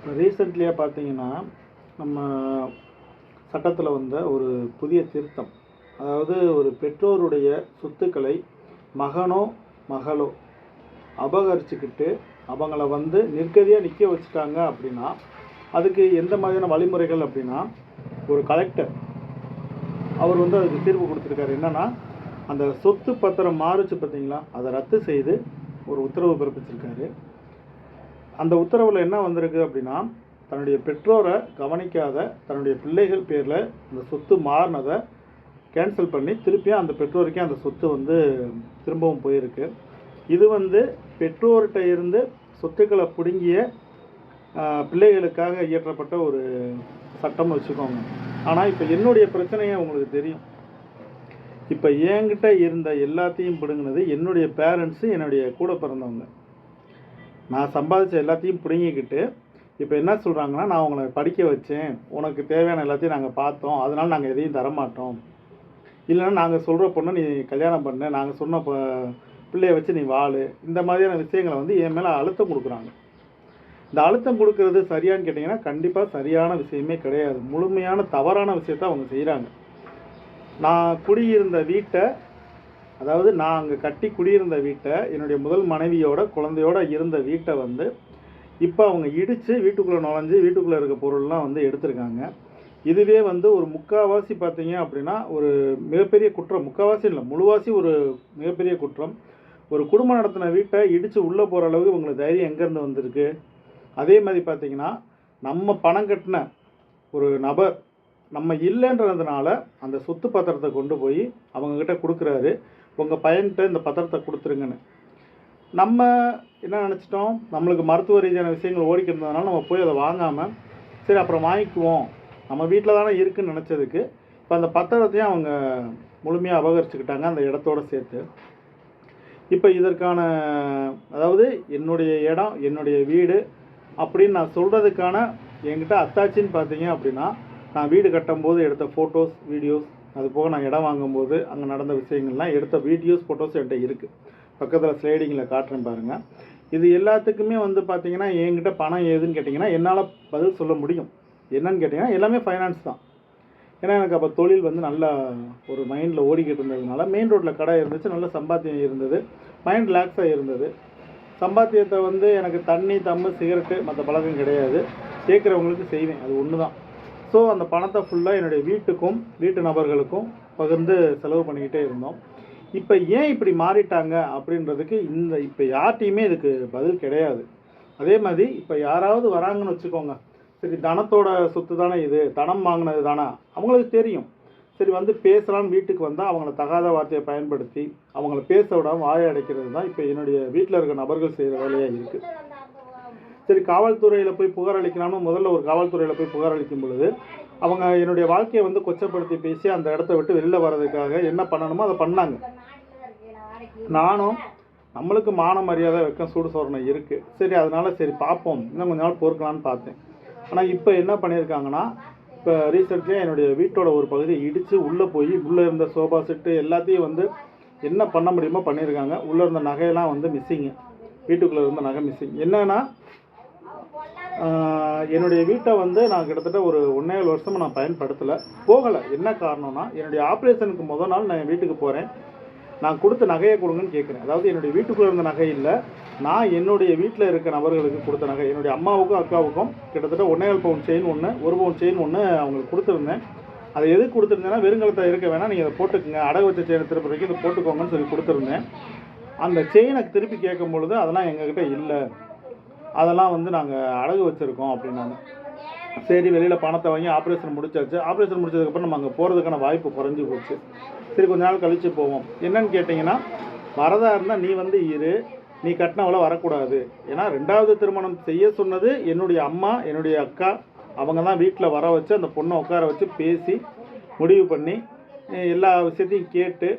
இப்போ ரீசெண்ட்லியாக பார்த்தீங்கன்னா, நம்ம சட்டத்தில் வந்த ஒரு புதிய திருத்தம். அதாவது ஒரு பெற்றோருடைய சொத்துக்களை மகனோ, மகளோ அபகரிச்சுக்கிட்டு அவங்கள நிர்கதியாக நிற்க வச்சுட்டாங்க அப்படின்னா, அதுக்கு எந்த மாதிரியான வழிமுறைகள் அப்படின்னா, ஒரு கலெக்டர் அவர் அதுக்கு தீர்வு கொடுத்துருக்காரு. என்னென்னா, அந்த சொத்து பத்திரம் மாறுச்சு பார்த்தீங்களா, அதை ரத்து செய்து ஒரு உத்தரவு பிறப்பிச்சிருக்காரு. அந்த உத்தரவில் என்ன வந்திருக்கு அப்படின்னா, தன்னுடைய பெற்றோரை கவனிக்காத தன்னுடைய பிள்ளைகள் பேரில் அந்த சொத்து மாறினதை கேன்சல் பண்ணி திருப்பியும் அந்த பெற்றோருக்கே அந்த சொத்து திரும்பவும் போயிருக்கு. இது பெற்றோர்கிட்ட இருந்து சொத்துக்களை பிடுங்கிய பிள்ளைகளுக்காக இயற்றப்பட்ட ஒரு சட்டம்னு வச்சுக்கோங்க. ஆனால் இப்போ என்னுடைய பிரச்சனையே உங்களுக்கு தெரியும். இப்போ என்கிட்ட இருந்த எல்லாத்தையும் பிடுங்கினது என்னுடைய பேரண்ட்ஸு, என்னுடைய கூட பிறந்தவங்க. நான் சம்பாதிச்ச எல்லாத்தையும் பிடுங்கிக்கிட்டு இப்போ என்ன சொல்கிறாங்கன்னா, நான் உங்களை படிக்க வச்சேன், உனக்கு தேவையான எல்லாத்தையும் நாங்கள் பார்த்தோம், அதனால் நாங்கள் எதையும் தரமாட்டோம், இல்லைன்னா நாங்கள் சொல்கிற பொண்ணை நீ கல்யாணம் பண்ணு, நாங்கள் சொன்ன பிள்ளைய வச்சு நீ வாழு, இந்த மாதிரியான விஷயங்களை என் மேலே அழுத்தம் கொடுக்குறாங்க. இந்த அழுத்தம் கொடுக்கறது சரியான்னு கேட்டிங்கன்னா, கண்டிப்பாக சரியான விஷயமே கிடையாது. முழுமையான தவறான விஷயத்தை அவங்க செய்கிறாங்க. நான் குடியிருந்த வீட்டை, அதாவது நான் அங்கே கட்டி குடியிருந்த வீட்டை, என்னுடைய முதல் மனைவியோட குழந்தையோடு இருந்த வீட்டை இப்போ அவங்க இடித்து வீட்டுக்குள்ளே நுழைஞ்சு வீட்டுக்குள்ளே இருக்க பொருள்லாம் எடுத்திருக்காங்க. இதுவே ஒரு முக்கால்வாசி பார்த்தீங்க அப்படின்னா ஒரு மிகப்பெரிய குற்றம். முக்கால்வாசி இல்லை, முழுவாசி ஒரு மிகப்பெரிய குற்றம். ஒரு குடும்பம் நடத்தின வீட்டை இடித்து உள்ளே போகிற அளவுக்கு உங்களுக்கு தைரியம் எங்கேருந்து வந்திருக்கு? அதே மாதிரி பார்த்தீங்கன்னா, நம்ம பணம் கட்டின ஒரு நபர் நம்ம இல்லைன்றதுனால அந்த சொத்து பத்திரத்தை கொண்டு போய் அவங்கக்கிட்ட கொடுக்குறாரு, உங்கள் பையன்கிட்ட இந்த பத்திரத்தை கொடுத்துருங்கன்னு. நம்ம என்ன நினச்சிட்டோம், நம்மளுக்கு மருத்துவ ரீதியான விஷயங்கள் ஓடிக்கிறதுனால நம்ம போய் அதை வாங்காமல் சரி அப்புறம் வாங்கிக்குவோம், நம்ம வீட்டில் தானே இருக்குதுன்னு நினச்சதுக்கு இப்போ அந்த பத்திரத்தையும் அவங்க முழுமையாக அபகரிச்சுக்கிட்டாங்க அந்த இடத்தோடு சேர்த்து. இப்போ இதற்கான, அதாவது என்னுடைய இடம், என்னுடைய வீடு அப்படின்னு நான் சொல்கிறதுக்கான என்கிட்ட அத்தாச்சின்னு பார்த்தீங்க அப்படின்னா, நான் வீடு கட்டும்போது எடுத்த ஃபோட்டோஸ், வீடியோஸ், அது போக நான் இடம் வாங்கும்போது அங்கே நடந்த விஷயங்கள்லாம் எடுத்த வீடியோஸ், ஃபோட்டோஸ் என்கிட்ட இருக்குது. பக்கத்தில் ஸ்லைடிங்கில் காட்டுறேன் பாருங்கள். இது எல்லாத்துக்குமே பார்த்தீங்கன்னா, என்கிட்ட பணம் ஏதுன்னு கேட்டிங்கன்னா என்னால் பதில் சொல்ல முடியும். என்னன்னு கேட்டிங்கன்னா, எல்லாமே ஃபைனான்ஸ் தான். ஏன்னா எனக்கு அப்போ தொழில் நல்லா ஒரு மைண்டில் ஓடிக்கிட்டு இருந்ததுனால, மெயின் ரோட்டில் கடை இருந்துச்சு, நல்ல சம்பாத்தியம் இருந்தது, மைண்ட் ரிலாக்ஸாக இருந்தது. சம்பாத்தியத்தை எனக்கு தண்ணி, தம்மு, சிகரெட்டு மற்ற பழக்கம் கிடையாது. கேட்குறவங்களுக்கு செய்வேன், அது ஒன்று தான். ஸோ அந்த பணத்தை ஃபுல்லாக என்னுடைய வீட்டுக்கும் வீட்டு நபர்களுக்கும் பகிர்ந்து செலவு பண்ணிக்கிட்டே இருந்தோம். இப்போ ஏன் இப்படி மாறிட்டாங்க அப்படின்றதுக்கு இப்போ யார்கிட்டையுமே இதுக்கு பதில் கிடையாது. அதே மாதிரி இப்போ யாராவது வராங்கன்னு வச்சுக்கோங்க, சரி தனத்தோட சொத்து தானே இது, தனம் வாங்கினது தானே, அவங்களுக்கு தெரியும். சரி பேசலான்னு வீட்டுக்கு வந்தால் அவங்கள தகாத வார்த்தையை பயன்படுத்தி அவங்கள பேச விடாமல் வாயை அடைக்கிறது தான் இப்போ என்னுடைய வீட்டில் இருக்க நபர்கள் செய்கிற வேலையாக இருக்குது. சரி காவல்துறையில் போய் புகார் அளிக்கலாம்னு முதல்ல ஒரு காவல்துறையில் போய் புகார் அளிக்கும் பொழுது அவங்க என்னுடைய வாழ்க்கையை கொச்சப்படுத்தி பேசி அந்த இடத்த விட்டு வெளியில் வர்றதுக்காக என்ன பண்ணணுமோ அதை பண்ணாங்க. நானும் நம்மளுக்கு மான மரியாதை, வெக்கம், சூடு சோரணை இருக்குது, சரி அதனால் சரி பார்ப்போம், இன்னும் கொஞ்ச நாள் பொறுக்கலான்னு பார்த்தேன். ஆனால் இப்போ என்ன பண்ணியிருக்காங்கன்னா, இப்போ ரீசெண்டாக என்னுடைய வீட்டோட ஒரு பகுதியை இடித்து உள்ளே போய் உள்ளே இருந்த சோஃபா செட்டு எல்லாத்தையும் என்ன பண்ண முடியுமோ பண்ணியிருக்காங்க. உள்ளே இருந்த நகையெல்லாம் மிஸ்ஸிங்கு, வீட்டுக்குள்ளே இருந்த நகை மிஸ்ஸிங். என்னென்னா, என்னுடைய வீட்டை நான் கிட்டத்தட்ட ஒரு 1.5 வருஷமாக நான் பயன்படுத்தலை, போகலை. என்ன காரணம்னா, என்னுடைய ஆப்ரேஷனுக்கு முதல் நாள் நான் என் வீட்டுக்கு போகிறேன், நான் கொடுத்த நகையை கொடுங்கன்னு கேட்குறேன். அதாவது என்னுடைய வீட்டுக்குள்ளே இருந்த நகை இல்லை, நான் என்னுடைய வீட்டில் இருக்க நபர்களுக்கு கொடுத்த நகை. என்னுடைய அம்மாவுக்கும் அக்காவுக்கும் கிட்டத்தட்ட 1.25 பவுன் செயின் ஒன்று, 1 பவுன் செயின் ஒன்று அவங்களுக்கு கொடுத்துருந்தேன். அதை எதுக்கு கொடுத்துருந்தேன்னா, வெறுங்கலத்தை இருக்க வேணாம், நீங்கள் அதை போட்டுக்குங்க, அடகு வச்ச செயினை திருப்பி வரைக்கும் இதை போட்டுக்கோங்கன்னு சொல்லி கொடுத்துருந்தேன். அந்த செயினை திருப்பி கேட்கும் பொழுது அதெல்லாம் எங்ககிட்ட இல்லை, அதெல்லாம் நாங்கள் அடகு வச்சுருக்கோம் அப்படின்னாங்க. சரி வெளியில் பணத்தை வாங்கி ஆப்ரேஷன் முடிச்சாச்சு. ஆப்ரேஷன் முடிச்சதுக்கப்புறம் நம்ம அங்கே போகிறதுக்கான வாய்ப்பு குறைஞ்சி போச்சு. சரி கொஞ்ச நாள் கழித்து போவோம். என்னன்னு கேட்டிங்கன்னா, வரதா இருந்தால் நீ இரு, நீ கட்டினவளை வரக்கூடாது. ஏன்னா 2வது திருமணம் செய்ய சொன்னது என்னுடைய அம்மா, என்னுடைய அக்கா, அவங்க தான் வீட்டில் வர வச்சு அந்த பொண்ணை உட்கார வச்சு பேசி முடிவு பண்ணி எல்லா விஷயத்தையும் கேட்டு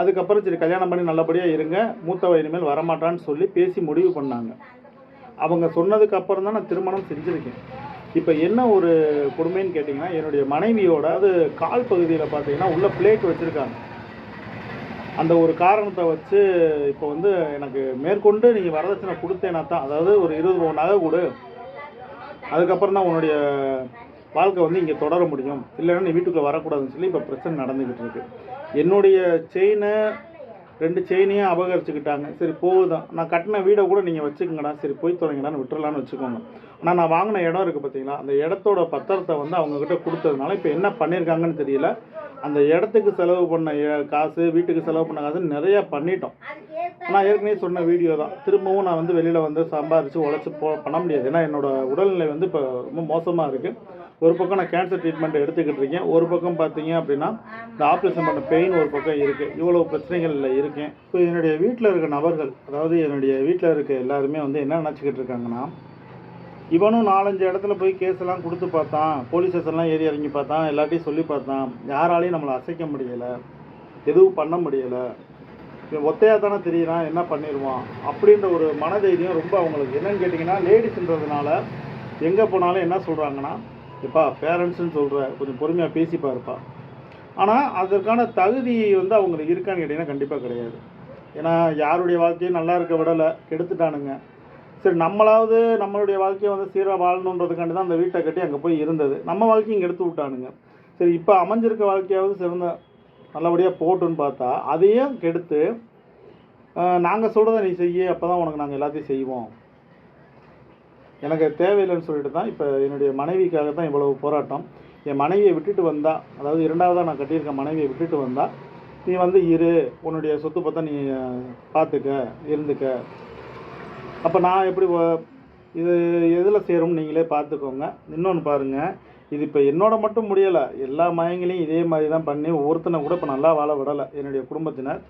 அதுக்கப்புறம் சரி கல்யாணம் பண்ணி நல்லபடியாக இருங்க, மூத்தவ இனிமேல் வரமாட்டான்னு சொல்லி பேசி முடிவு பண்ணாங்க. அவங்க சொன்னதுக்கு அப்புறம் தான் நான் திருமணம் செஞ்சுருக்கேன். இப்போ என்ன ஒரு கொடுமைன்னு கேட்டிங்கன்னா, என்னுடைய மனைவியோட அது கால் பகுதியில் பார்த்தீங்கன்னா உள்ள பிளேட் வச்சுருக்காங்க. அந்த ஒரு காரணத்தை வச்சு இப்போ எனக்கு மேற்கொண்டு நீங்கள் வரதட்சணை கொடுத்தேனா தான், அதாவது ஒரு 20 பவுன் நகை கொடு, அதுக்கப்புறம் தான் உன்னுடைய வாழ்க்கை வந்து இங்கே தொடர முடியும், இல்லைன்னா நீ வீட்டுக்குள்ளே வரக்கூடாதுன்னு சொல்லி இப்போ பிரச்சனை நடந்துக்கிட்டு இருக்கு. என்னுடைய செயினை 2 செயினையும் அபகரிச்சுக்கிட்டாங்க. சரி போகுதான், நான் கட்டின வீடை கூட நீங்கள் வச்சுக்கோங்கடா, சரி போய் தொலைங்கடான்னு விட்டுறலான்னு வச்சுக்கோங்க. ஆனால் நான் வாங்கின இடம் இருக்குது பார்த்தீங்களா, அந்த இடத்தோட பத்திரத்தை வந்து அவங்கக்கிட்ட கொடுத்ததுனால இப்போ என்ன பண்ணியிருக்காங்கன்னு தெரியல. அந்த இடத்துக்கு செலவு பண்ண காசு, வீட்டுக்கு செலவு பண்ண காசு நிறையா பண்ணிட்டோம். நான் ஏற்கனவே சொன்ன வீடியோ தான். திரும்பவும் நான் வந்து வெளியில் வந்து சம்பாரித்து உழைச்சி பண்ண முடியாது. ஏன்னா என்னோடய உடல்நிலை வந்து இப்போ ரொம்ப மோசமாக இருக்குது. ஒரு பக்கம் நான் கேன்சர் ட்ரீட்மெண்ட் எடுத்துக்கிட்டு இருக்கேன், ஒரு பக்கம் பார்த்தீங்க அப்படின்னா இந்த ஆப்ரேஷன் பண்ண பெயின் ஒரு பக்கம் இருக்குது. இவ்வளோ பிரச்சனைகளில் இருக்கேன். இப்போ என்னுடைய வீட்டில் இருக்க நபர்கள், அதாவது என்னுடைய வீட்டில் இருக்க எல்லாருமே வந்து என்ன நினச்சிக்கிட்டு இருக்காங்கன்னா, இவனும் 4-5 இடத்துல போய் கேஸெல்லாம் கொடுத்து பார்த்தான், போலீஸ் ஸ்டேஷன்லாம் ஏறி இறங்கி பார்த்தான், எல்லாத்தையும் சொல்லி பார்த்தான், யாராலையும் நம்மளை அசைக்க முடியலை, எதுவும் பண்ண முடியலை, ஒத்தையாக தானே தெரியுறான், என்ன பண்ணிடுவான் அப்படின்ற ஒரு மனதைரியம் ரொம்ப அவங்களுக்கு. என்னன்னு கேட்டிங்கன்னா, லேடிஸ்ன்றதுனால எங்கே போனாலும் என்ன சொல்கிறாங்கன்னா, எப்பா பேரண்ட்ஸுன்னு சொல்கிற, கொஞ்சம் பொறுமையாக பேசி பாருப்பா. ஆனால் அதற்கான தகுதி வந்து அவங்களுக்கு இருக்கான்னு கேட்டிங்கன்னா கண்டிப்பாக கிடையாது. ஏன்னா யாருடைய வாழ்க்கையும் நல்லா இருக்க விடலை, கெடுத்துட்டானுங்க. சரி நம்மளாவது நம்மளுடைய வாழ்க்கையை வந்து சீராக வாழணுன்றதுக்காண்டி தான் அந்த வீட்டை கட்டி அங்கே போய் இருந்தது, நம்ம வாழ்க்கையும் கெடுத்து விட்டானுங்க. சரி இப்போ அமைஞ்சிருக்க வாழ்க்கையாவது சிறந்த நல்லபடியாக போட்டுன்னு பார்த்தா அதையும் கெடுத்து, நாங்கள் சொல்கிறத நீ செய்ய, அப்போ தான் உனக்கு நாங்கள் எல்லாத்தையும் செய்வோம், எனக்கு தேவையில்லைன்னு சொல்லிட்டு தான் இப்போ என்னுடைய மனைவிக்காக தான் இவ்வளவு போராட்டம். என் மனைவியை விட்டுட்டு வந்தால், அதாவது 2வதாக நான் கட்டியிருக்க மனைவியை விட்டுட்டு வந்தால், நீ வந்து இரு, உன்னுடைய சொத்து பார்த்தா நீ பார்த்துக்க, இருந்துக்க, அப்போ நான் எப்படி இது எதில் சேரும்னு நீங்களே பார்த்துக்கோங்க. இன்னொன்று பாருங்கள், இது இப்போ என்னோட மட்டும் முடியலை, எல்லா மயங்களையும் இதே மாதிரி தான் பண்ணி ஒருத்தனை கூட இப்போ நல்லா வாழ விடலை என்னுடைய குடும்பத்தினர்.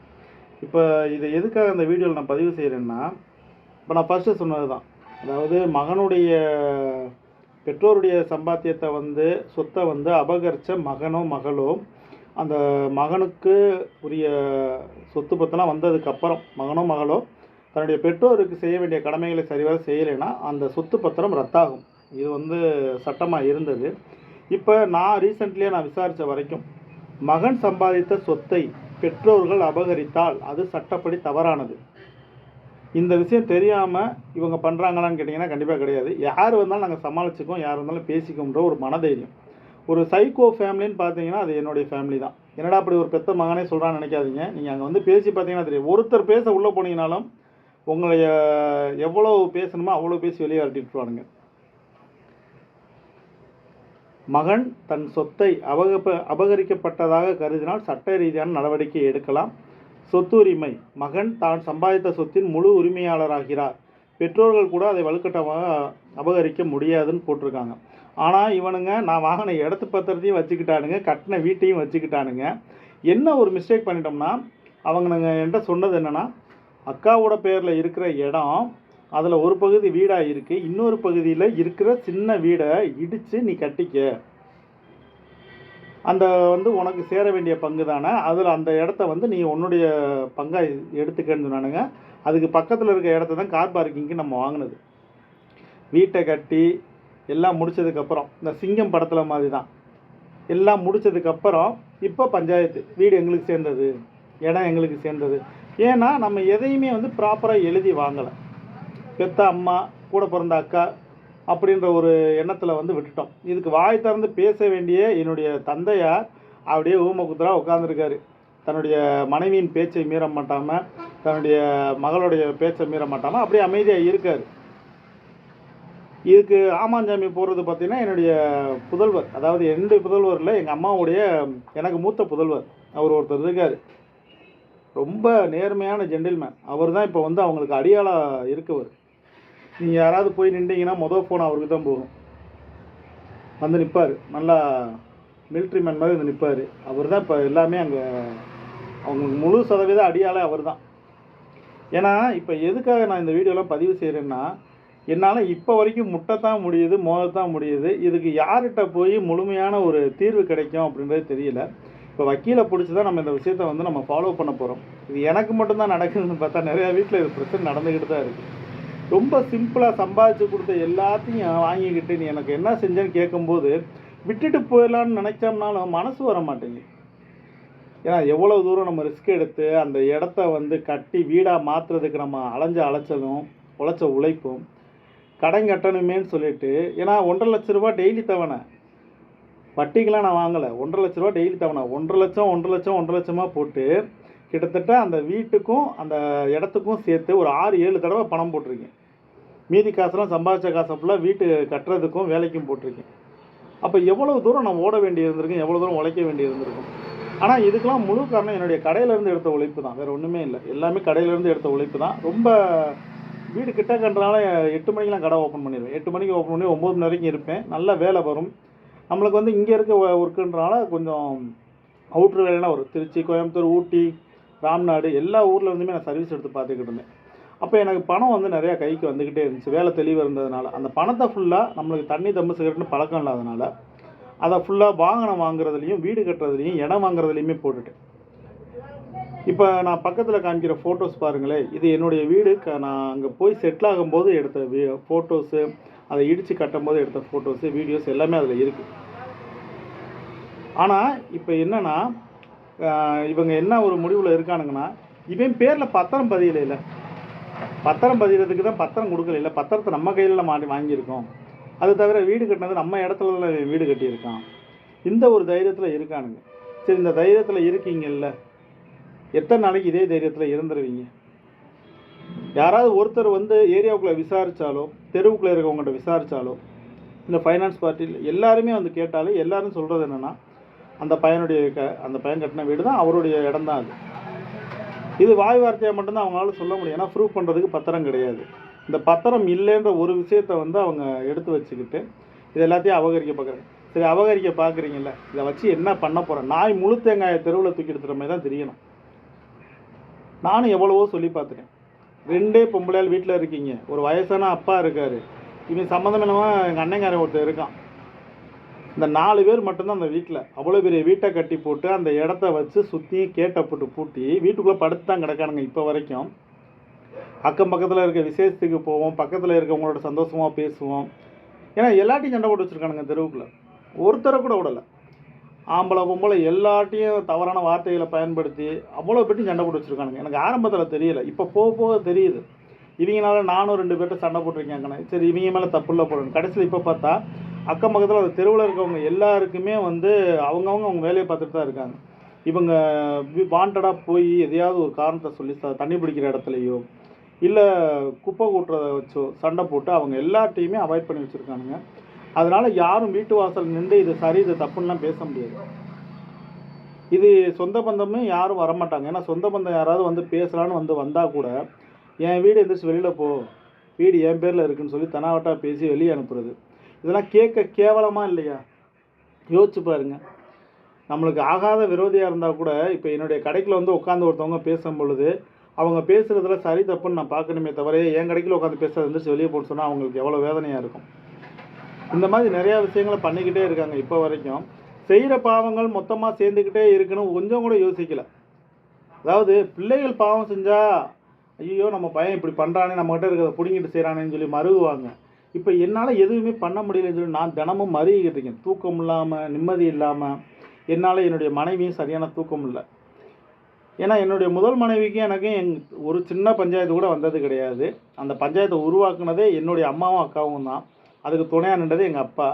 இப்போ இதை எதுக்காக அந்த வீடியோவில் நான் பதிவு செய்கிறேன்னா, இப்போ நான் ஃபஸ்ட்டு சொன்னது தான், அதாவது மகனுடைய பெற்றோருடைய சம்பாத்தியத்தை வந்து சொத்தை வந்து அபகரித்த மகனோ மகளோ, அந்த மகனுக்கு உரிய சொத்து பத்தெல்லாம் வந்ததுக்கப்புறம் மகனோ மகளோ தன்னுடைய பெற்றோருக்கு செய்ய வேண்டிய கடமைகளை சரிவர செய்யலைன்னா அந்த சொத்து பத்திரம் ரத்தாகும். இது வந்து சட்டமாக இருந்தது. இப்போ நான் ரீசெண்ட்லியாக நான் விசாரித்த வரைக்கும், மகன் சம்பாதித்த சொத்தை பெற்றோர்கள் அபகரித்தால் அது சட்டப்படி தவறானது. இந்த விஷயம் தெரியாமல் இவங்க பண்ணுறாங்களான்னு கேட்டிங்கன்னா கண்டிப்பாக கிடையாது. யார் வந்தாலும் நாங்கள் சமாளிச்சுக்கோம், யார் வந்தாலும் பேசிக்கோன்ற ஒரு மனதைரியம். ஒரு சைக்கோ ஃபேமிலின்னு பார்த்தீங்கன்னா அது என்னுடைய ஃபேமிலி தான். என்னடா அப்படி ஒரு பெத்த மகனே சொல்கிறான்னு நினைக்காதீங்க. நீங்கள் அங்கே வந்து பேசி பார்த்தீங்கன்னா தெரியும். ஒருத்தர் பேச உள்ளே போனீங்கனாலும் உங்களை எவ்வளோ பேசணுமோ அவ்வளோ பேசி வெளியே விரட்டிட்டுருவானுங்க. மகன் தன் சொத்தை அபகரிக்கப்பட்டதாக கருதினால் சட்ட ரீதியான நடவடிக்கை எடுக்கலாம். சொத்து உரிமை, மகன் தான் சம்பாதித்த சொத்தின் முழு உரிமையாளராகிறார். பெற்றோர்கள் கூட அதை வலுக்கட்டமாக அபகரிக்க முடியாதுன்னு போட்டிருக்காங்க. ஆனால் இவனுங்க நான் வாங்கின இடத்து பத்திரத்தையும் வச்சுக்கிட்டானுங்க, கட்டின வீட்டையும் வச்சுக்கிட்டானுங்க. என்ன ஒரு மிஸ்டேக் பண்ணிட்டோம்னா, அவங்கனுங்க என்கிட்ட சொன்னது என்னென்னா, அக்காவோட பேரில் இருக்கிற இடம் அதில் ஒரு பகுதி வீடாக இருக்குது, இன்னொரு பகுதியில் இருக்கிற சின்ன வீடை இடித்து நீ கட்டிக்க, அந்த வந்து உனக்கு சேர வேண்டிய பங்கு தானே, அதில் அந்த இடத்த வந்து நீ உன்னுடைய பங்காக எடுத்துக்கன்னு சொன்னானுங்க. அதுக்கு பக்கத்தில் இருக்க இடத்த தான் கார் பார்க்கிங்க்கு நம்ம வாங்கினது. வீட்டை கட்டி எல்லாம் முடித்ததுக்கப்புறம், இந்த சிங்கம் படத்தில் மாதிரி தான் எல்லாம் முடித்ததுக்கப்புறம் இப்போ பஞ்சாயத்து, வீடு எங்களுக்கு சேர்ந்தது, இடம் எங்களுக்கு சேர்ந்தது. ஏன்னா நம்ம எதையுமே வந்து ப்ராப்பராக எழுதி வாங்கலை. பெத்த அம்மா, கூட பிறந்த அக்கா அப்படின்ற ஒரு எண்ணத்தில் வந்து விட்டுட்டோம். இதுக்கு வாய் திறந்து பேச வேண்டிய என்னுடைய தந்தையார் அப்படியே ஊமக்குத்தராக உட்காந்துருக்காரு. தன்னுடைய மனைவியின் பேச்சை மீற மாட்டாமல், தன்னுடைய மகளுடைய பேச்சை மீற மாட்டாமல் அப்படியே அமைதியாக இருக்கார். இதுக்கு ஆமாஞ்சாமி போடுறது பார்த்திங்கன்னா என்னுடைய புதல்வர், அதாவது என்னுடைய புதல்வரில் எங்கள் அம்மாவுடைய எனக்கு மூத்த புதல்வர் அவர் ஒருத்தர் இருக்கார். ரொம்ப நேர்மையான ஜென்டில்மேன். அவர் தான் இப்போ வந்து அவங்களுக்கு அடியாளாக இருக்கவர். நீங்கள் யாராவது போய் நின்றீங்கன்னா மொதல் ஃபோன் அவருக்கு தான் போகும். வந்து நிற்பார், நல்லா மிலிட்ரி மேன் மாதிரி வந்து நிற்பார். அவர் தான் இப்போ எல்லாமே அங்கே அவங்களுக்கு முழு சதவீத அடியாளே அவர் தான். ஏன்னா இப்போ எதுக்காக நான் இந்த வீடியோலாம் பதிவு செய்கிறேன்னா, என்னால் இப்போ வரைக்கும் முட்டைத்தான் முடியுது, மோதத்தான் முடியுது. இதுக்கு யார்கிட்ட போய் முழுமையான ஒரு தீர்வு கிடைக்கும் அப்படின்றது தெரியல. இப்போ வக்கீலை பிடிச்சி தான் நம்ம இந்த விஷயத்தை வந்து நம்ம ஃபாலோ பண்ண போகிறோம். இது எனக்கு மட்டும்தான் நடக்குதுன்னு பார்த்தா நிறையா வீட்டில் இது பிரச்சனை நடந்துக்கிட்டு தான் இருக்குது. ரொம்ப சிம்பிளாக சம்பாதிச்சு கொடுத்த எல்லாத்தையும் வாங்கிக்கிட்டு நீ எனக்கு என்ன செஞ்சேன்னு கேட்கும்போது விட்டுட்டு போயிடலான்னு நினைச்சோம்னாலும் மனசு வர மாட்டேங்குது. ஏன்னா எவ்வளோ தூரம் நம்ம ரிஸ்க் எடுத்து அந்த இடத்த வந்து கட்டி வீடாக மாற்றுறதுக்கு நம்ம அலைஞ்ச அலைச்சலும் உழைச்ச உழைப்பும், கடன் கட்டணுமேன்னு சொல்லிட்டு, ஏன்னா 1,50,000 டெய்லி தவணை. வட்டிக்கெலாம் நான் வாங்கலை. 1,50,000 டெய்லி தவணை. 1,00,000 1,00,000 1,00,000 போட்டு கிட்டத்தட்ட அந்த வீட்டுக்கும் அந்த இடத்துக்கும் சேர்த்து ஒரு 6 7 தடவை பணம் போட்டிருக்கேன். மீதி காசுலாம் சம்பாதிச்ச காசை ஃபுல்லாக வீட்டு கட்டுறதுக்கும் வேலைக்கும் போட்டிருக்கேன். அப்போ எவ்வளோ தூரம் நான் ஓட வேண்டி இருந்திருக்கும், எவ்வளோ தூரம் உழைக்க வேண்டி இருந்திருக்கும். ஆனால் இதுக்கெல்லாம் முழு காரணம் என்னுடைய கடையிலேருந்து எடுத்த உழைப்பு தான், வேறு ஒன்றுமே இல்லை. எல்லாமே கடையிலேருந்து எடுத்த உழைப்பு தான். ரொம்ப வீடு கிட்டக்கன்றனால 8 மணிக்கெலாம் கடை ஓப்பன் பண்ணிடுவேன். 8 மணிக்கு ஓப்பன் பண்ணி 9 மணி வரைக்கும் இருப்பேன். நல்ல வேலை வரும். நம்மளுக்கு வந்து இங்கே இருக்க ஒர்க்குன்றனால கொஞ்சம் அவுட்ரு வேலைலாம் வரும். திருச்சி, கோயம்புத்தூர், ஊட்டி, ராம்நாடு எல்லா ஊரில் இருந்துமே நான் சர்வீஸ் எடுத்து பார்த்துக்கிட்டு இருந்தேன். அப்போ எனக்கு பணம் வந்து நிறையா கைக்கு வந்துக்கிட்டே இருந்துச்சு, வேலை தெளிவாக இருந்ததுனால. அந்த பணத்தை ஃபுல்லாக நம்மளுக்கு தண்ணி தம்பு சிகரெட்னு பழக்கம் இல்லாதனால அதை ஃபுல்லாக வாகனம் வாங்குறதுலையும் வீடு கட்டுறதுலையும் இடம் வாங்குறதுலையுமே போட்டுட்டேன். இப்போ நான் பக்கத்தில் காமிக்கிற ஃபோட்டோஸ் பாருங்களேன், இது என்னுடைய வீடு. நான் அங்கே போய் செட்டில் ஆகும்போது எடுத்த ஃபோட்டோஸு, அதை இடித்து கட்டும்போது எடுத்த ஃபோட்டோஸு, வீடியோஸ் எல்லாமே அதில் இருக்குது. ஆனால் இப்போ என்னென்னா, இவங்க என்ன ஒரு முடிவில் இருக்கானுங்கன்னா, இவன் பேரில் பத்திரம் பதியலை. பத்திரம் பதிகிறதுக்கு தான் பத்திரம் கொடுக்கல. பத்திரத்தை நம்ம கையில் வாங்கியிருக்கோம். அது தவிர வீடு கட்டினது நம்ம இடத்துல வீடு கட்டியிருக்கான். இந்த ஒரு தைரியத்தில் இருக்கானுங்க. சரி, இந்த தைரியத்தில் இருக்கீங்கல்ல, எத்தனை நாளைக்கு இதே தைரியத்தில் இருந்துருவீங்க? யாராவது ஒருத்தர் வந்து ஏரியாவுக்குள்ளே விசாரித்தாலோ, தெருவுக்குள்ளே இருக்கவங்கள்ட்ட விசாரித்தாலோ, இந்த ஃபைனான்ஸ் பார்ட்டியில் எல்லாருமே வந்து கேட்டாலும் எல்லோரும் சொல்கிறது என்னென்னா, அந்த பையன் கட்டின வீடு தான், அவருடைய இடம் தான் அது. இது வாய் வார்த்தையாக மட்டும்தான் அவங்களால சொல்ல முடியும். ஏன்னா ப்ரூவ் பண்ணுறதுக்கு பத்திரம் கிடையாது. இந்த பத்திரம் இல்லைன்ற ஒரு விஷயத்தை வந்து அவங்க எடுத்து வச்சுக்கிட்டு இது எல்லாத்தையும் அபகரிக்க பார்க்குறாங்க. சரி, அபகரிக்க பார்க்குறீங்கல்ல, இதை வச்சு என்ன பண்ண போகிறேன்? நாய் முழு தேங்காயை தெருவில் தூக்கி எடுத்துகிற மாதிரி தான் தெரியணும். நானும் எவ்வளவோ சொல்லி பார்த்துட்டேன். 2 பொம்பளையால் வீட்டில் இருக்கீங்க, ஒரு வயசான அப்பா இருக்கார், இவன் சம்மந்தம் இல்லாமல் எங்கள் அண்ணங்காரன் ஒருத்தர் இருக்கான். இந்த 4 பேர் மட்டும்தான் அந்த வீட்டில். அவ்வளோ பெரிய வீட்டை கட்டி போட்டு அந்த இடத்த வச்சு சுற்றி கேட்டை போட்டு பூட்டி வீட்டுக்குள்ளே படுத்து தான் கிடக்கானுங்க இப்போ வரைக்கும். அக்கம் பக்கத்தில் இருக்க விசேஷத்துக்கு போவோம், பக்கத்தில் இருக்கவங்களோட சந்தோஷமாக பேசுவோம். ஏன்னா எல்லாட்டையும் சண்டை போட்டு வச்சுருக்கானுங்க தெருவுக்குள்ளே. ஒருத்தரை கூட விடலை. ஆம்பளை பொம்பளை எல்லாட்டையும் தவறான வார்த்தைகளை பயன்படுத்தி அவ்வளோ பேட்டி சண்டை போட்டு வச்சுருக்கானுங்க. எனக்கு ஆரம்பத்தில் தெரியலை, இப்போ போக போக தெரியுது. இவங்களால நானும் 2 பேர்ட்ட சண்டை போட்டிருக்கேன். சரி, இவங்க மேலே தப்பு இல்லை போடணும். கடைசியில் இப்போ பார்த்தா அக்கம் பக்கத்தில் அந்த தெருவில் இருக்கவங்க எல்லாருக்குமே வந்து அவங்க வேலையை பார்த்துட்டு தான் இருக்காங்க. இவங்க வாண்டடாக போய் எதையாவது ஒரு காரணத்தை சொல்லி தண்ணி பிடிக்கிற இடத்துலையோ இல்லை குப்பை கூட்டுறதை வச்சோ சண்டை போட்டு அவங்க எல்லாத்தையுமே அவாய்ட் பண்ணி வச்சுருக்கானுங்க. அதனால் யாரும் வீட்டு வாசல் நின்று இது சரி இது தப்புன்னெலாம் பேச முடியாது. இது சொந்த பந்தமும் யாரும் வரமாட்டாங்க. ஏன்னா சொந்த பந்தம் யாராவது வந்து பேசலான்னு வந்தால் கூட என் வீடு எந்திரிச்சு வெளியில் போ, வீடு என் பேரில் இருக்குதுன்னு சொல்லி தனாவட்டாக பேசி வெளியே அனுப்புறது. இதெல்லாம் கேட்க கேவலமாக இல்லையா? யோசிச்சு பாருங்கள். நம்மளுக்கு ஆகாத விரோதியாக இருந்தால் கூட இப்போ என்னுடைய கடைக்கில் வந்து உட்காந்து ஒருத்தவங்க பேசும் பொழுது அவங்க பேசுகிறதுல சரி தப்புன்னு நான் பார்க்கணுமே தவிர என் கடைக்கில் உட்காந்து பேசுறது வந்து வெளியே போட்டு சொன்னால் அவங்களுக்கு எவ்வளோ வேதனையாக இருக்கும். இந்த மாதிரி நிறையா விஷயங்களை பண்ணிக்கிட்டே இருக்காங்க இப்போ வரைக்கும். செய்கிற பாவங்கள் மொத்தமாக சேர்ந்துக்கிட்டே இருக்குன்னு கொஞ்சம் கூட யோசிக்கலை. அதாவது பிள்ளைகள் பாவம் செஞ்சால் ஐயோ நம்ம பையன் இப்படி பண்ணுறானே, நம்மகிட்ட இருக்கிறத பிடிங்கிட்டு செய்கிறானேன்னு சொல்லி மறுகுவாங்க. இப்போ என்னால் எதுவுமே பண்ண முடியலன்னு சொல்லி நான் தினமும் மறுகிக்கிட்டு இருக்கேன். தூக்கம் இல்லாமல், நிம்மதி இல்லாமல். என்னால் என்னுடைய மனைவியும் சரியான தூக்கம் இல்லை. ஏன்னா என்னுடைய முதல் மனைவிக்கும் எனக்கும் ஒரு சின்ன பஞ்சாயத்து கூட வந்தது கிடையாது. அந்த பஞ்சாயத்தை உருவாக்குனதே என்னுடைய அம்மாவும் அக்காவும் தான். அதுக்கு துணையாக நின்றது எங்கள் அப்பா.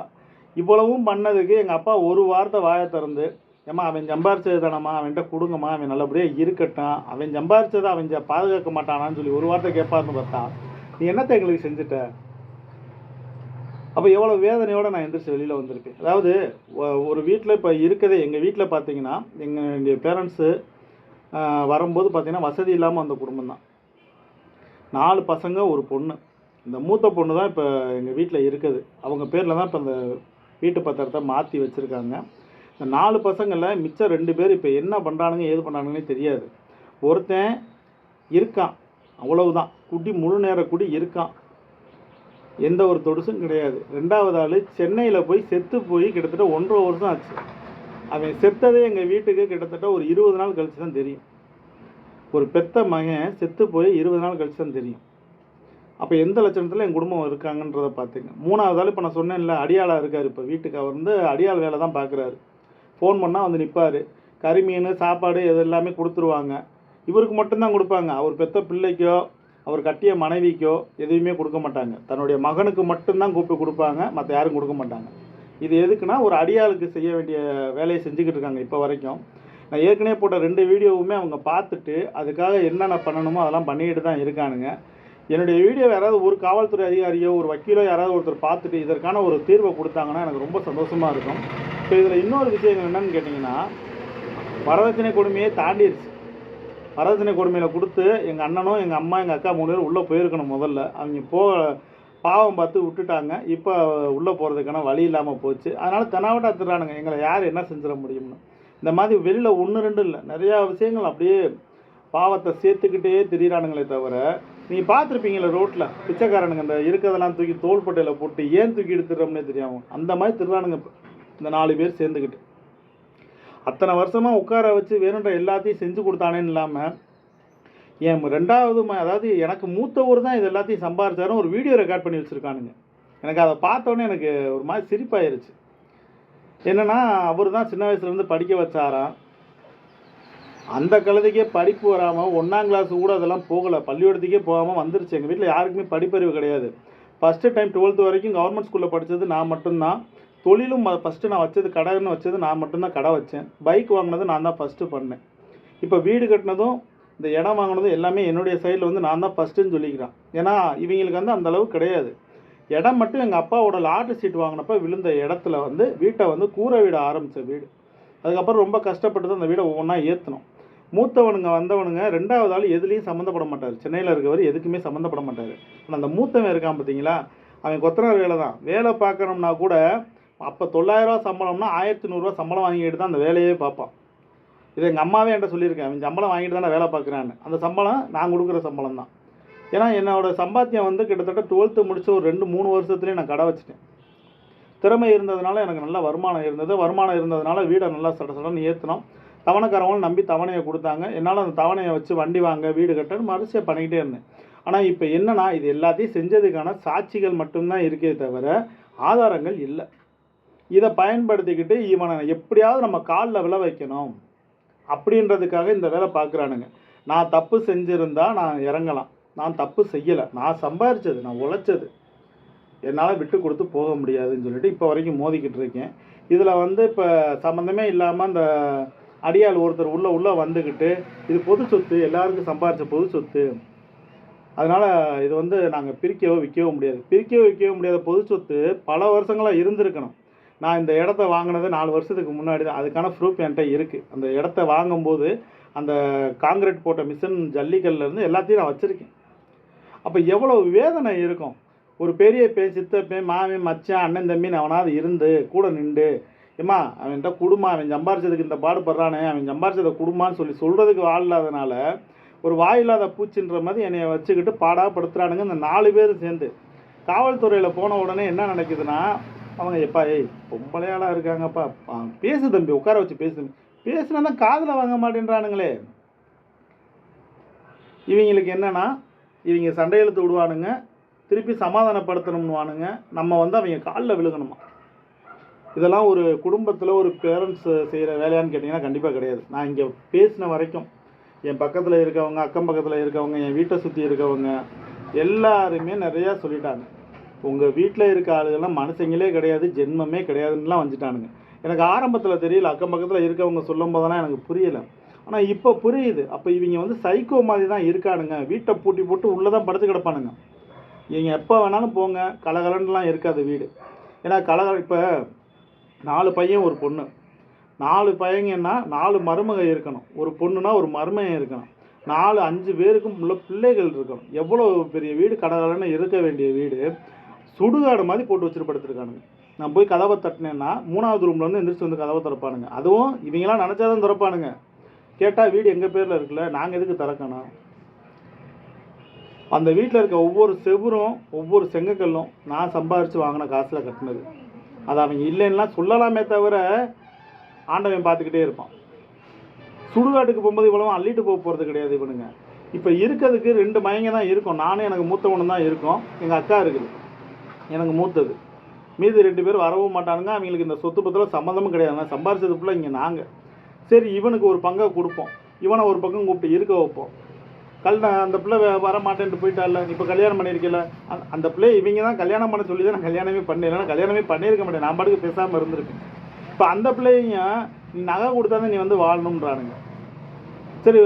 இவ்வளவும் பண்ணதுக்கு எங்கள் அப்பா ஒரு வார்த்தை வாயை திறந்து, ஏம்மா அவன் சம்பாரிச்சது தானம்மா, அவன்கிட்ட கொடுங்கம்மா, அவன் நல்லபடியாக இருக்கட்டும், அவன் சம்பாரிச்சதை அவன் பாதுகாக்க மாட்டானான்னு சொல்லி ஒரு வார்த்தை கேட்பாருன்னு பார்த்தா, நீ என்னத்தை எங்களுக்கு செஞ்சுட்ட? அப்போ எவ்வளோ வேதனையோடு நான் எந்திரிச்சு வெளியில் வந்திருப்பேன். அதாவது ஒரு வீட்டில் இப்போ இருக்கதே, எங்கள் வீட்டில் பார்த்தீங்கன்னா எங்களுடைய பேரண்ட்ஸு வரும்போது பார்த்திங்கன்னா வசதி இல்லாமல் வந்த குடும்பம் தான். 4 பசங்க ஒரு பொண்ணு. இந்த மூத்த பொண்ணு தான் இப்போ எங்கள் வீட்டில் இருக்குது. அவங்க பேரில் தான் இப்போ இந்த வீட்டு பத்திரத்தை மாற்றி வச்சுருக்காங்க. இந்த 4 பசங்களில் மிச்சம் 2 பேர் இப்போ என்ன பண்ணுறானுங்க ஏது பண்ணுறானுங்கன்னே தெரியாது. ஒருத்தன் இருக்கான், அவ்வளவுதான், குடி முழு நேர குடி இருக்கான், எந்த ஒரு தொடுசும் கிடையாது. 2வது ஆள் சென்னையில் போய் செத்து போய் கிட்டத்தட்ட 1.5 வருஷம் ஆச்சு. அவன் செத்ததே எங்கள் வீட்டுக்கு கிட்டத்தட்ட ஒரு 20 நாள் கழிச்சு தான் தெரியும். ஒரு பெத்த மகன் செத்து போய் 20 நாள் கழிச்சு தான் தெரியும். அப்போ எந்த லட்சணத்தில் என் குடும்பம் இருக்காங்கன்றதை பார்த்துங்க. 3வது ஆள் இப்போ நான் சொன்னேன்ல, அடியாளாக இருக்கார். இப்போ வீட்டுக்கு அவர் வந்து அடியாள் வேலை தான் பார்க்குறாரு. ஃபோன் பண்ணால் வந்து நிற்பார். கறி மீன் சாப்பாடு இது எல்லாமே கொடுத்துருவாங்க. இவருக்கு மட்டும்தான் கொடுப்பாங்க. அவர் பெத்த பிள்ளைக்கோ அவர் கட்டிய மனைவிக்கோ எதுவுமே கொடுக்க மாட்டாங்க. தன்னுடைய மகனுக்கு மட்டும்தான் கூப்பிட்டு கொடுப்பாங்க, மற்ற யாரும் கொடுக்க மாட்டாங்க. இது எதுக்குன்னா, ஒரு அடியாளுக்கு செய்ய வேண்டிய வேலையை செஞ்சுக்கிட்டு இருக்காங்க இப்போ வரைக்கும். நான் ஏற்கனவே போட்ட 2 வீடியோவுமே அவங்க பார்த்துட்டு அதுக்காக என்னென்ன பண்ணணுமோ அதெல்லாம் பண்ணிக்கிட்டு தான் இருக்கானுங்க. என்னுடைய வீடியோவை யாராவது ஒரு காவல்துறை அதிகாரியோ ஒரு வக்கீலோ யாராவது ஒருத்தர் பார்த்துட்டு இதற்கான ஒரு தீர்வை கொடுத்தாங்கன்னா எனக்கு ரொம்ப சந்தோஷமாக இருக்கும். இப்போ இதில் இன்னொரு விஷயங்கள் என்னென்னு கேட்டிங்கன்னா, வரதட்சணை கொடுமையே தாண்டிடுச்சு. வரதட்சணை கொடுமையில் கொடுத்து எங்கள் அண்ணனும் எங்கள் அம்மா எங்கள் அக்கா 3 பேர் உள்ளே போயிருக்கணும். முதல்ல அவங்க பாவம் பார்த்து விட்டுட்டாங்க. இப்போ உள்ளே போகிறதுக்கான வழி இல்லாமல் போச்சு. அதனால் தெனாவட்டா திட்டுறானுங்க, எங்களை யார் என்ன செஞ்சிட முடியும்னு. இந்த மாதிரி வெளியில் 1 2 இல்லை, நிறையா விஷயங்கள் அப்படியே பாவத்தை சேர்த்துக்கிட்டே திரியிறானுங்களே தவிர, நீங்கள் பார்த்துருப்பீங்களே ரோட்டில் பிச்சைக்காரனுங்க இந்த இருக்கிறதெல்லாம் தூக்கி தோள்பட்டையில் போட்டு ஏன் தூக்கி எடுத்துடுறோம்னே தெரியாமல் அந்த மாதிரி திட்டுறானுங்க. இந்த 4 பேர் சேர்ந்துக்கிட்டு அத்தனை வருஷமாக உட்கார வச்சு வேணுன்ற எல்லாத்தையும் செஞ்சு கொடுத்தானேன்னு இல்லாமல், என் 2வது அதாவது எனக்கு மூத்தவர் தான் இது எல்லாத்தையும் சம்பாரிச்சாரும் ஒரு வீடியோ ரெக்கார்ட் பண்ணி வச்சுருக்கானுங்க. எனக்கு அதை பார்த்தோன்னே எனக்கு ஒரு மாதிரி சிரிப்பாயிருச்சு. என்னென்னா, அவர் தான் சின்ன வயசுலேருந்து படிக்க வச்சாராம். அந்த கழுதைக்கே படிப்பு வராமல் 1ஆம் கிளாஸ் கூட அதெல்லாம் போகலை, பள்ளிக்கூடத்துக்கே போகாமல் வந்துருச்சு. எங்கள் வீட்டில் யாருக்குமே படிப்பறிவு கிடையாது. ஃபஸ்ட்டு டைம் 12th வரைக்கும் கவர்மெண்ட் ஸ்கூலில் படித்தது நான் மட்டும்தான். தொழிலும் ஃபஸ்ட்டு நான் வச்சது கடைன்னு வச்சது நான் மட்டும்தான் கடை வச்சேன். பைக் வாங்கினது நான் தான் ஃபஸ்ட்டு பண்ணேன். இப்போ வீடு கட்டினதும் இந்த இடம் வாங்கினதும் எல்லாமே என்னுடைய சைடில் வந்து நான் தான் ஃபஸ்ட்டுன்னு சொல்லிக்கிறேன். ஏன்னா இவங்களுக்கு வந்து அந்தளவு கிடையாது. இடம் மட்டும் எங்கள் அப்பாவோட லாட்ரி சீட் வாங்கினப்போ விழுந்த இடத்துல வந்து வீட்டை வந்து கூரை வீடு ஆரம்பித்த வீடு. அதுக்கப்புறம் ரொம்ப கஷ்டப்பட்டு தான் அந்த வீடை ஒவ்வொன்றா ஏற்றணும். மூத்தவனுங்க வந்தவனுங்க 2வது ஆள் எதுலேயும் சம்மந்தப்பட மாட்டார். சென்னையில் இருக்கவர் எதுக்குமே சம்மந்தப்பட மாட்டார். ஆனால் அந்த மூத்தவன் இருக்கான் பார்த்தீங்களா, அவன் கொத்தனார் வேலை தான். வேலை பார்க்கணும்னா கூட அப்போ 900 சம்பளம்னா 1100 சம்பளம் வாங்கிட்டு தான் அந்த வேலையே பார்ப்பான். இது எங்கள் அம்மாவே என்கிட்ட சொல்லியிருக்கேன், அவன் சம்பளம் வாங்கிட்டு தானே வேலை பார்க்குறான்னு. அந்த சம்பளம் நான் கொடுக்குற சம்பளம் தான். ஏன்னா என்னோடய சம்பாத்தியம் வந்து கிட்டத்தட்ட 12th முடிச்சு ஒரு 2-3 வருஷத்துலேயே நான் கடை வச்சுட்டேன். திறமை இருந்ததுனால எனக்கு நல்ல வருமானம் இருந்தது. வருமானம் இருந்ததுனால வீடை நல்லா சடன்னு ஏற்றினோம். தவணைக்காரவங்களும் நம்பி தவணையை கொடுத்தாங்க. என்னால் அந்த தவணையை வச்சு வண்டி வாங்க வீடு கட்டன்னு மறுசியாக பண்ணிக்கிட்டே இருந்தேன். ஆனால் இப்போ என்னென்னா, இது எல்லாத்தையும் செஞ்சதுக்கான சாட்சிகள் மட்டும்தான் இருக்கே தவிர ஆதாரங்கள் இல்லை. இதை பயன்படுத்திக்கிட்டு இவனை எப்படியாவது நம்ம காலில் விழ வைக்கணும் அப்படின்றதுக்காக இந்த வேலை பார்க்குறானுங்க. நான் தப்பு செஞ்சுருந்தா நான் இறங்கலாம். நான் தப்பு செய்யலை, நான் சம்பாரித்தது, நான் உழைச்சது, என்னால் விட்டு கொடுத்து போக முடியாதுன்னு சொல்லிட்டு இப்போ வரைக்கும் மோதிக்கிட்டு இருக்கேன். இதில் வந்து இப்போ சம்மந்தமே இல்லாமல் அந்த அடியாள் ஒருத்தர் உள்ளே வந்துக்கிட்டு இது பொது சொத்து, எல்லாருக்கும் சம்பாரித்த பொது சொத்து, அதனால் இது வந்து நாங்கள் பிரிக்கவோ விற்கவோ முடியாது. பிரிக்கவோ விற்கவோ முடியாத பொது சொத்து பல வருஷங்களாக இருந்திருக்கணும். நான் இந்த இடத்த வாங்கினது 4 வருஷத்துக்கு முன்னாடி தான். அதுக்கான ப்ரூஃப் என்கிட்ட இருக்குது. அந்த இடத்த வாங்கும்போது அந்த காங்கிரீட் போட்ட மிஷின் ஜல்லிக்கல்லேருந்து எல்லாத்தையும் நான் வச்சுருக்கேன். அப்போ எவ்வளோ வேதனை இருக்கும். ஒரு பெரிய சித்தப்பேன் மாமன் மச்சான் அண்ணன் தம்பின்னு அவனாவது இருந்து கூட நின்று, ஏம்மா அவன்கிட்ட குடுமா, அவன் சம்பாரிச்சதுக்கு இந்த பாடுபடுறானே, அவன் சம்பாரிச்சதை குடுமான்னு சொல்கிறதுக்கு ஆள் இல்லாதனால ஒரு வாயில்லாத பூச்சின்ற மாதிரி என்னை வச்சுக்கிட்டு பாடாப்படுத்துகிறானுங்க இந்த 4 பேரும் சேர்ந்து. காவல்துறையில் போன உடனே என்ன நடக்குதுன்னா, அவங்க எப்பா பொம்பளையாளாக இருக்காங்கப்பா, பேசு தம்பி, உட்கார வச்சு பேசு தம்பி, பேசுனா தான் காதில் வாங்க மாட்டேன்றானுங்களே. இவங்களுக்கு என்னென்னா, இவங்க சண்டை இழுத்து விடுவானுங்க, திருப்பி சமாதானப்படுத்தணும்னுவானுங்க, நம்ம வந்து அவங்க காலில் விழுகணுமா. இதெல்லாம் ஒரு குடும்பத்தில் ஒரு பேரண்ட்ஸ் செய்கிற வேலையான்னு கேட்டிங்கன்னா கண்டிப்பாக கிடையாது. நான் இங்கே பேசின வரைக்கும் என் பக்கத்தில் இருக்கவங்க, அக்கம் பக்கத்தில் இருக்கவங்க, என் வீட்டை சுற்றி இருக்கவங்க எல்லாருமே நிறையா சொல்லிட்டாங்க. உங்கள் வீட்டில் இருக்க ஆளுகள்லாம் மனுஷங்களே கிடையாது, ஜென்மமே கிடையாதுன்னுலாம் வந்துட்டானுங்க. எனக்கு ஆரம்பத்தில் தெரியல, அக்கம் பக்கத்தில் இருக்கவங்க சொல்லும் போதெல்லாம் எனக்கு புரியலை. ஆனால் இப்போ புரியுது. அப்போ இவங்க வந்து சைக்கோ மாதிரி தான் இருக்கானுங்க. வீட்டை பூட்டி போட்டு உள்ளே தான் படுத்து கிடப்பானுங்க. இவங்க எப்போ வேணாலும் போங்க, கலகலன்லாம் இருக்காது வீடு. ஏன்னா இப்போ 4 பையன் ஒரு பொண்ணு, 4 பையங்கன்னா 4 மருமக இருக்கணும். ஒரு பொண்ணுனா ஒரு மருமகன் இருக்கணும். 4-5 பேருக்கும் உள்ள பிள்ளைகள் இருக்கணும். எவ்வளோ பெரிய வீடு, கடகலன்னு இருக்க வேண்டிய வீடு சுடுகாடு மாதிரி போட்டு வச்சுட்டு படுத்துருக்கானுங்க. நான் போய் கதவை தட்டினேன்னா 3வது ரூம்லேருந்து எந்திரிச்சு வந்து கதவை திறப்பானுங்க. அதுவும் இவங்களாம் நினச்சாதான் திறப்பானுங்க. கேட்டால் வீடு எங்கள் பேரில் இருக்குல்ல, நாங்கள் எதுக்கு திறக்கணும். அந்த வீட்டில் இருக்க ஒவ்வொரு செவரும் ஒவ்வொரு செங்கக்கல்லும் நான் சம்பாரித்து வாங்கின காசில் கட்டினது. அது அவங்க இல்லைன்னா சொல்லலாமே தவிர ஆண்டவன் பார்த்துக்கிட்டே இருப்பான். சுடுகாட்டுக்கு போகும்போது இவ்வளவு அள்ளிட்டு போகிறது கிடையாது இவனுங்க. இப்போ இருக்கிறதுக்கு 2 மயங்க தான் இருக்கும். நானும் எனக்கு மூத்தவனும் தான் இருக்கும். எங்கள் அக்கா இருக்குது, எனக்கு மூத்தது. மீதி 2 பேர் வரவும் மாட்டானுங்க. அவங்களுக்கு இந்த சொத்து பத்தில் சம்மந்தமும் கிடையாது. நான் சம்பாரிச்சது ஃபுல்லாக இங்கே நாங்கள். சரி, இவனுக்கு ஒரு பங்கை கொடுப்போம், இவனை ஒரு பக்கம் கூப்பிட்டு இருக்க வைப்போம். அந்த பிள்ளை வர மாட்டேன்ட்டு போயிட்டால, இப்போ கல்யாணம் பண்ணியிருக்கல, அந்த பிள்ளை இவங்க தான் கல்யாணம் பண்ண சொல்லி தான் நான் கல்யாணமே பண்ணேன், இல்லைன்னா கல்யாணமே பண்ணியிருக்க மாட்டேன், நான் பாட்டுக்கு பேசாமல் இருந்திருக்கேன். இப்போ அந்த பிள்ளையும் நீ நகை கொடுத்தா தான் நீ வந்து வாழணுன்றானுங்க. சரி,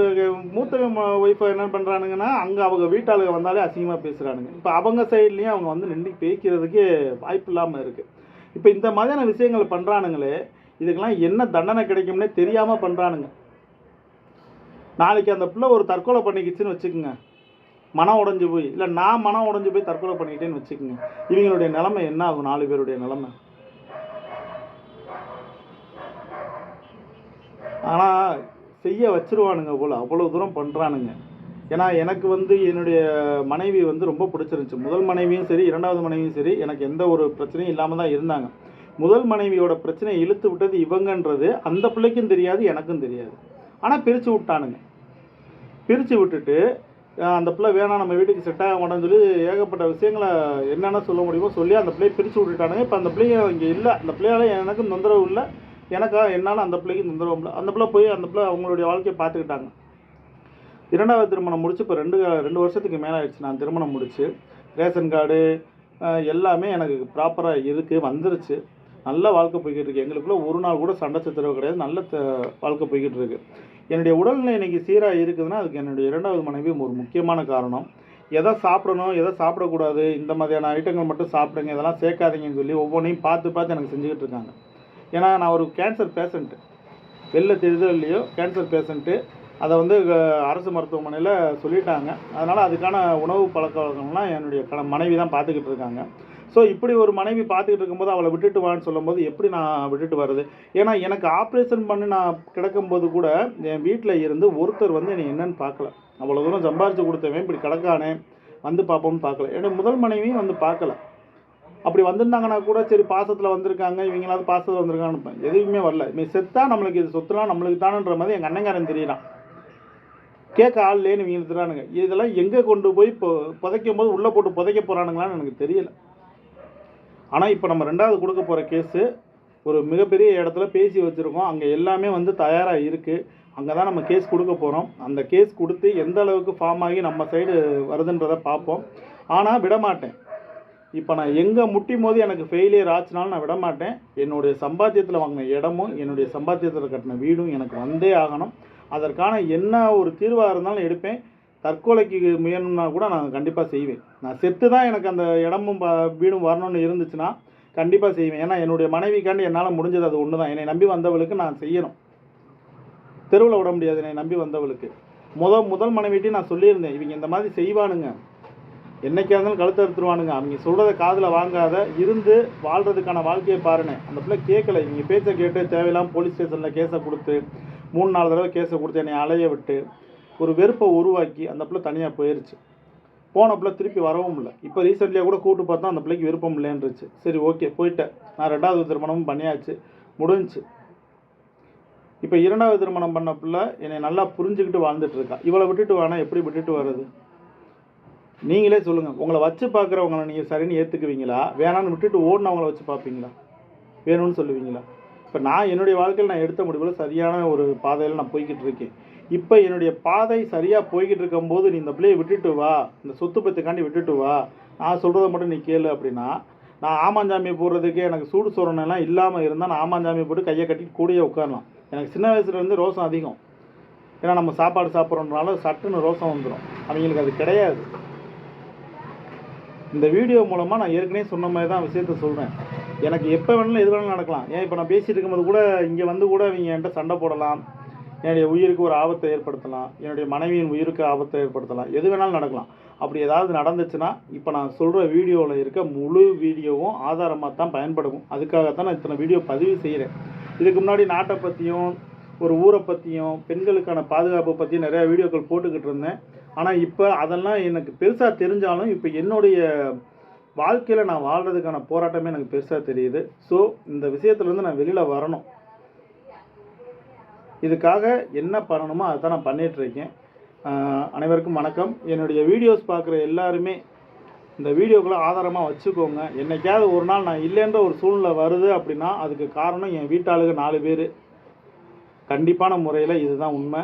மூத்த ஒய்ஃபை என்ன பண்ணுறானுங்கன்னா, அங்கே அவங்க வீட்டாளுங்க வந்தாலே அசிங்கமாக பேசுகிறானுங்க. இப்போ அவங்க சைட்லேயும் அவங்க வந்து நின்று பேய்க்கிறதுக்கு வாய்ப்பு இல்லாமல் இருக்குது. இப்போ இந்த மாதிரியான விஷயங்கள் பண்ணுறானுங்களே, இதுக்கெல்லாம் என்ன தண்டனை கிடைக்கும்னே தெரியாமல் பண்ணுறானுங்க. நாளைக்கு அந்த பிள்ளை ஒரு தற்கொலை பண்ணிக்கிச்சுன்னு வச்சுக்கோங்க, மனம் உடஞ்சி போய், இல்லை நான் மனம் உடஞ்சி போய் தற்கொலை பண்ணிக்கிட்டேன்னு வச்சுக்கோங்க, இவங்களுடைய நிலைமை என்ன ஆகும்? 4 பேருடைய நிலைமை. ஆனால் செய்ய வச்சிருவானுங்க போல், அவ்வளோ தூரம் பண்ணுறானுங்க. ஏன்னா எனக்கு வந்து என்னுடைய மனைவி வந்து ரொம்ப பிடிச்சிருந்துச்சு. முதல் மனைவியும் சரி, 2வது மனைவியும் சரி, எனக்கு எந்த ஒரு பிரச்சனையும் இல்லாமல் தான் இருந்தாங்க. முதல் மனைவியோட பிரச்சனையை இழுத்து விட்டது இவங்கன்றது அந்த பிள்ளைக்கும் தெரியாது, எனக்கும் தெரியாது. ஆனால் பிரித்து விட்டானுங்க. பிரித்து விட்டுட்டு அந்த பிள்ளை வேணாம், நம்ம வீட்டுக்கு செட் ஆக மாட்டேன்னு சொல்லி ஏகப்பட்ட விஷயங்களை என்னென்ன சொல்ல முடியுமோ சொல்லி அந்த பிள்ளையை பிரித்து விட்டுட்டானுங்க. இப்போ அந்த பிள்ளைங்க இங்கே இல்லை, அந்த பிள்ளையால் எனக்கும் தொந்தரவு இல்லை, என்னால் அந்த பிள்ளைக்கு தொந்தரவு இல்லை. அந்த பிள்ளை போய் அந்த பிள்ளை அவங்களுடைய வாழ்க்கையை பார்த்துக்கிட்டாங்க. 2வது திருமணம் முடிச்சு இப்போ 2 வருஷத்துக்கு மேலே ஆயிடுச்சு. நான் திருமணம் முடிச்சு ரேஷன் கார்டு எல்லாமே எனக்கு ப்ராப்பராக இருக்குது, வந்துருச்சு. நல்ல வாழ்க்கை போய்கிட்டு இருக்குது. எங்களுக்குள்ளே ஒரு நாள் கூட சண்டை சச்சரவு கிடையாது. நல்ல வாழ்க்கை போய்கிட்டு இருக்குது. என்னுடைய உடல்நிலை இன்றைக்கி சீராக இருக்குதுன்னா அதுக்கு என்னுடைய 2வது மனைவி ஒரு முக்கியமான காரணம். எதை சாப்பிடணும், எதை சாப்பிடக்கூடாது, இந்த மாதிரியான ஐட்டங்கள் மட்டும் சாப்பிடுங்க, இதெல்லாம் சேர்க்காதீங்கன்னு சொல்லி ஒவ்வொன்றையும் பார்த்து எனக்கு செஞ்சுக்கிட்டு இருக்காங்க. ஏன்னா நான் ஒரு கேன்சர் பேஷண்ட்டு, வெளில தெரியுதோ இல்லையோ கேன்சர் பேஷண்ட்டு. அதை வந்து அரசு மருத்துவமனையில் சொல்லிட்டாங்க. அதனால் அதுக்கான உணவு பழக்க வழக்கம்லாம் என்னுடைய மனைவி தான் பார்த்துக்கிட்டு இருக்காங்க. ஸோ இப்படி ஒரு மனைவி பார்த்துக்கிட்டு இருக்கும்போது அவளை விட்டுட்டு வான்னு சொல்லும்போது எப்படி நான் விட்டுட்டு வர்றது? ஏன்னா எனக்கு ஆப்ரேஷன் பண்ணி நான் கிடக்கும்போது கூட என் வீட்டில் இருந்து ஒருத்தர் வந்து என்னை என்னன்னு பார்க்கல. அவ்வளோ தூரம் சம்பாரித்து கொடுத்தவன் இப்படி கிடக்கானே வந்து பார்ப்போம்னு பார்க்கல. என்னுடைய முதல் மனைவியும் வந்து பார்க்கல. அப்படி வந்திருந்தாங்கன்னா கூட சரி பாசத்தில் வந்திருக்காங்க, இவங்களாவது பாசத்தில் வந்திருக்கான்னு, எதுவுமே வரல. இவங்க செத்தா நம்மளுக்கு இது சொத்துலாம் நம்மளுக்கு தானன்ற மாதிரி எங்கள் அண்ணங்காரன் தெரியலாம். கேட்க ஆள் இல்லைன்னு இவங்க எடுத்துறானுங்க. இதெல்லாம் எங்கே கொண்டு போய் இப்போ புதைக்கும் போது உள்ளே போட்டு புதைக்க போகிறானுங்களான்னு எனக்கு தெரியல. ஆனால் இப்போ நம்ம 2வது கொடுக்க போகிற கேஸு ஒரு மிகப்பெரிய இடத்துல பேசி வச்சுருக்கோம். அங்கே எல்லாமே வந்து தயாராக இருக்குது. அங்கே தான் நம்ம கேஸ் கொடுக்க போகிறோம். அந்த கேஸ் கொடுத்து எந்த அளவுக்கு ஃபார்ம் ஆகி நம்ம சைடு வருதுன்றதை பார்ப்போம். ஆனால் விடமாட்டேன். இப்போ நான் எங்கே முட்டி மோதி எனக்கு ஃபெயிலியர் ஆச்சுனாலும் நான் விடமாட்டேன். என்னுடைய சம்பாத்தியத்தில் வாங்கின இடமும் என்னுடைய சம்பாத்தியத்தில் கட்டின வீடும் எனக்கு வந்தே ஆகணும். அதற்கான என்ன ஒரு தீர்வாக இருந்தாலும் எடுப்பேன். தற்கொலைக்கு முயன்னா கூட நான் கண்டிப்பாக செய்வேன். நான் செத்து தான் எனக்கு அந்த இடமும் வீடும் வரணும்னு இருந்துச்சுன்னா கண்டிப்பாக செய்வேன். ஏன்னா என்னுடைய மனைவிக்காண்டி என்னால் முடிஞ்சது அது ஒன்று தான். என்னை நம்பி வந்தவளுக்கு நான் செய்யணும். தெருவில் விட முடியாது என்னை நம்பி வந்தவளுக்கு. முதல் மனைவிட்டையும் நான் சொல்லியிருந்தேன், இவங்க இந்த மாதிரி செய்வானுங்க, என்னைக்கா இருந்தாலும் கழுத்தை எடுத்துருவானுங்க, அவங்க சொல்கிறத காதில் வாங்காத இருந்து வாழ்கிறதுக்கான வாழ்க்கையை பாருங்க. அந்த பிள்ளை கேட்கல. இவங்க பேச்சை கேட்டு தேவையில்லாமல் போலீஸ் ஸ்டேஷனில் கேஸை கொடுத்து 3-4 தடவை கேஸை கொடுத்து என்னை அலைய விட்டு ஒரு வெறுப்பை உருவாக்கி அந்த பிள்ளை தனியாக போயிடுச்சு. போன பிள்ளை திருப்பி வரவும் இல்லை. இப்போ ரீசெண்ட்லியாக கூட கூப்பிட்டு பார்த்தா அந்த பிள்ளைக்கு விருப்பம் இல்லைன்றுச்சு. சரி ஓகே போயிட்டேன். நான் 2வது திருமணமும் பண்ணியாச்சு, முடிஞ்சிச்சு. இப்போ 2வது திருமணம் பண்ண பிள்ளை என்னை நல்லா புரிஞ்சுக்கிட்டு வாழ்ந்துட்டு இருக்கா. இவளை விட்டுட்டு வானா எப்படி விட்டுட்டு வர்றது? நீங்களே சொல்லுங்கள். உங்களை வச்சு பார்க்குறவங்களை நீங்கள் சரின்னு ஏற்றுக்குவீங்களா? வேணான்னு விட்டுட்டு ஓடினவங்கள வச்சு பார்ப்பீங்களா? வேணும்னு சொல்லுவீங்களா? இப்போ நான் என்னுடைய வாழ்க்கையில் நான் எடுத்த முடிவில் சரியான ஒரு பாதையில் நான் போய்கிட்டு இருக்கேன். இப்போ என்னுடைய பாதை சரியாக போய்கிட்டு இருக்கும்போது நீ இந்த பிள்ளையை விட்டுட்டு வா, இந்த சொத்து பத்துக்காண்டி விட்டுட்டு வா, நான் சொல்கிறத மட்டும் நீ கேளு அப்படின்னா, நான் ஆமாஞ்சாமி போடுறதுக்கு எனக்கு சூடு சோறனெல்லாம் இல்லாமல் இருந்தால் நான் ஆமாஞ்சாமி போட்டு கையை கட்டிட்டு கூடயே உட்காரலாம். எனக்கு சின்ன வயசுலேருந்து ரோசம் அதிகம். ஏன்னா நம்ம சாப்பாடு சாப்பிட்றோன்றனால சட்டுன்னு ரோசம் வந்துடும். அவங்களுக்கு அது கிடையாது. இந்த வீடியோ மூலமாக நான் ஏற்கனவே சொன்ன மாதிரி தான் விஷயத்த சொல்கிறேன். எனக்கு எப்போ வேணாலும் எது வேணாலும் நடக்கலாம். ஏன் இப்போ நான் பேசிகிட்டு இருக்கும்போது கூட இங்கே வந்து கூட அவங்க என்கிட்ட சண்டை போடலாம், என்னுடைய உயிருக்கு ஒரு ஆபத்தை ஏற்படுத்தலாம், என்னுடைய மனைவியின் உயிருக்கு ஆபத்தை ஏற்படுத்தலாம், எது வேணாலும் நடக்கலாம். அப்படி ஏதாவது நடந்துச்சுன்னா இப்போ நான் சொல்கிற வீடியோவில் இருக்க முழு வீடியோவும் ஆதாரமாக தான் பயன்படும். அதுக்காகத்தான் நான் இத்தனை வீடியோ பதிவு செய்கிறேன். இதுக்கு முன்னாடி நாட்டை பற்றியும் ஒரு ஊரை பற்றியும் பெண்களுக்கான பாதுகாப்பை பற்றியும் நிறையா வீடியோக்கள் போட்டுக்கிட்டு இருந்தேன். ஆனால் இப்போ அதெல்லாம் எனக்கு பெருசாக தெரிஞ்சாலும் இப்போ என்னுடைய வாழ்க்கையில் நான் வாழ்கிறதுக்கான போராட்டமே எனக்கு பெருசாக தெரியுது. ஸோ இந்த விஷயத்துலேருந்து நான் வெளியில் வரணும். இதுக்காக என்ன பண்ணணுமோ அதை தான் நான் பண்ணிகிட்ருக்கேன். அனைவருக்கும் வணக்கம். என்னுடைய வீடியோஸ் பார்க்குற எல்லாருமே இந்த வீடியோக்குள்ளே ஆதாரமாக வச்சுக்கோங்க. என்றைக்காவது ஒரு நாள் நான் இல்லைன்ற ஒரு சூழ்நிலை வருது அப்படின்னா அதுக்கு காரணம் என் வீட்டாளுங்க 4 பேர். கண்டிப்பான முறையில் இதுதான் உண்மை.